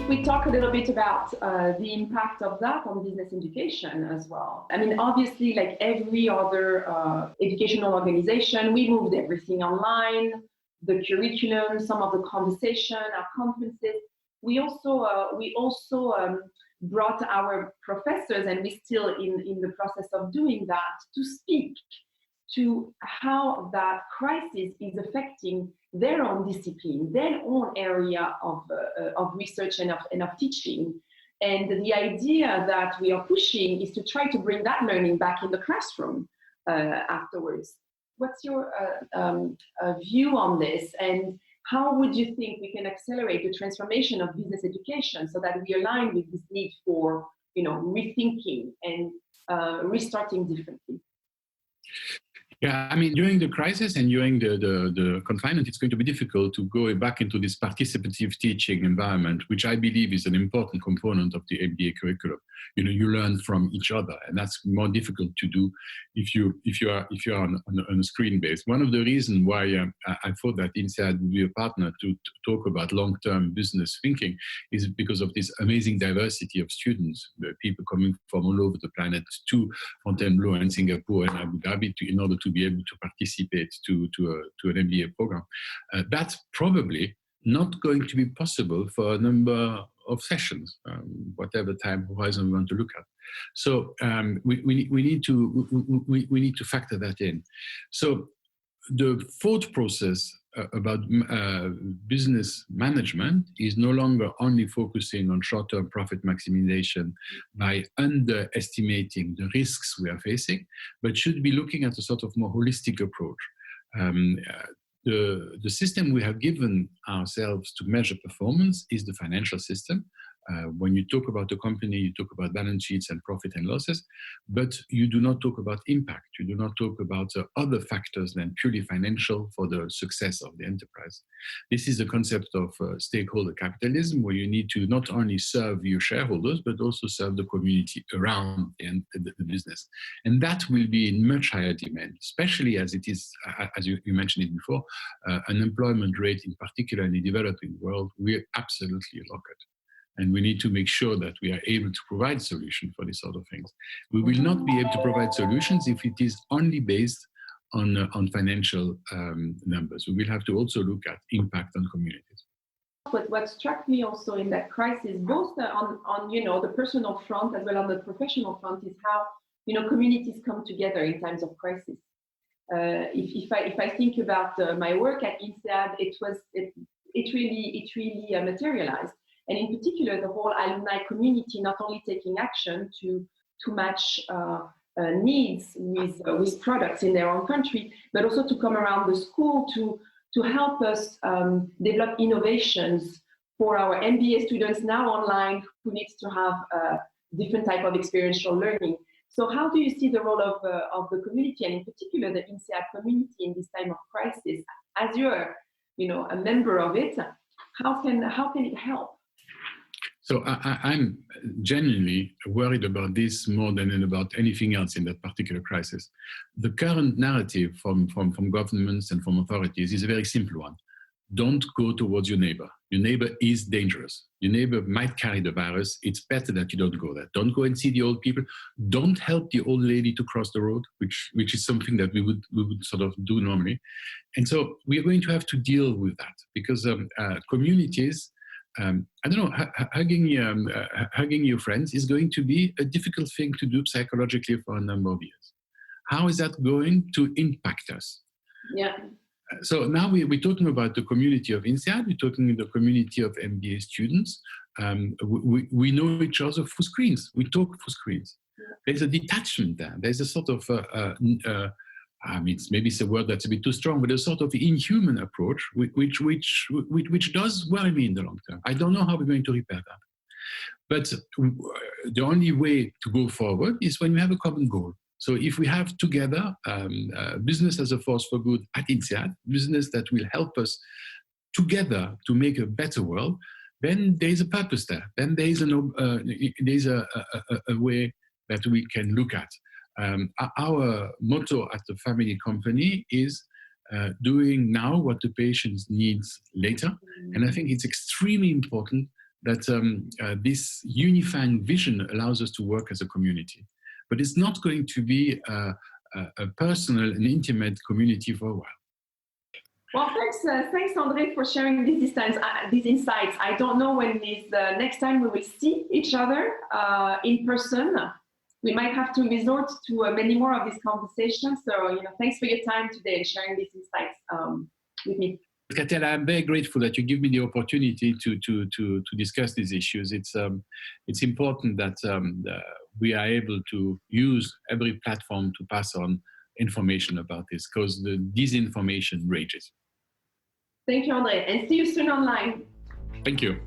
if we talk a little bit about the impact of that on business education as well. I mean, obviously, like every other educational organization, we moved everything online, the curriculum, some of the conversation, our conferences. We also brought our professors, and we're still in the process of doing that, to speak to how that crisis is affecting their own discipline, their own area of research and of teaching. And the idea that we are pushing is to try to bring that learning back in the classroom afterwards. What's your view on this, and how would you think we can accelerate the transformation of business education so that we align with this need for, rethinking and restarting differently? Yeah, I mean, during the crisis and during the confinement, it's going to be difficult to go back into this participative teaching environment, which I believe is an important component of the MBA curriculum. You learn from each other, and that's more difficult to do if you are on a screen base. One of the reasons why I thought that INSEAD would be a partner to talk about long-term business thinking is because of this amazing diversity of students, people coming from all over the planet to Fontainebleau and Singapore and Abu Dhabi in order to be able to participate to an MBA program. That's probably not going to be possible for a number of sessions, whatever time horizon we want to look at. So we need to factor that in. So the thought process about business management is no longer only focusing on short-term profit maximization by underestimating the risks we are facing, but should be looking at a sort of more holistic approach. The system we have given ourselves to measure performance is the financial system. When you talk about a company, you talk about balance sheets and profit and losses, but you do not talk about impact. You do not talk about other factors than purely financial for the success of the enterprise. This is the concept of stakeholder capitalism, where you need to not only serve your shareholders, but also serve the community around the business. And that will be in much higher demand, especially as it is, as you mentioned it before, unemployment rate, in particular in the developing world, will absolutely rocket. And we need to make sure that we are able to provide solutions for these sort of things. We will not be able to provide solutions if it is only based on financial numbers. We will have to also look at impact on communities. But what struck me also in that crisis, both on the personal front as well as on the professional front, is how communities come together in times of crisis. If I think about my work at INSEAD, it really materialized. And in particular, the whole alumni community not only taking action to match needs with products in their own country, but also to come around the school to help us develop innovations for our MBA students now online who needs to have a different type of experiential learning. So how do you see the role of the community, and in particular the INSEAD community in this time of crisis? As you're a member of it, how can it help? So I'm genuinely worried about this more than about anything else in that particular crisis. The current narrative from governments and from authorities is a very simple one. Don't go towards your neighbor. Your neighbor is dangerous. Your neighbor might carry the virus. It's better that you don't go there. Don't go and see the old people. Don't help the old lady to cross the road, which is something that we would sort of do normally. And so we are going to have to deal with that because communities, I don't know, hugging your friends is going to be a difficult thing to do psychologically for a number of years. How is that going to impact us? Yeah. So now we're talking about the community of INSEAD, we're talking about the community of MBA students. We know each other through screens, we talk through screens. There's a detachment there, there's a sort of, maybe it's a word that's a bit too strong, but a sort of inhuman approach, which does worry me in the long term. I don't know how we're going to repair that. But the only way to go forward is when we have a common goal. So if we have together business as a force for good at INSEAD, business that will help us together to make a better world, then there's a purpose there. Then there's a way that we can look at. Our motto at the family company is doing now what the patient needs later. And I think it's extremely important that this unifying vision allows us to work as a community. But it's not going to be a personal and intimate community for a while. Well, thanks, André, for sharing these insights. I don't know when is the next time we will see each other in person. We might have to resort to many more of these conversations. So, thanks for your time today and sharing these insights with me. Katell, I'm very grateful that you give me the opportunity to discuss these issues. It's important that we are able to use every platform to pass on information about this, because the disinformation rages. Thank you, André, and see you soon online. Thank you.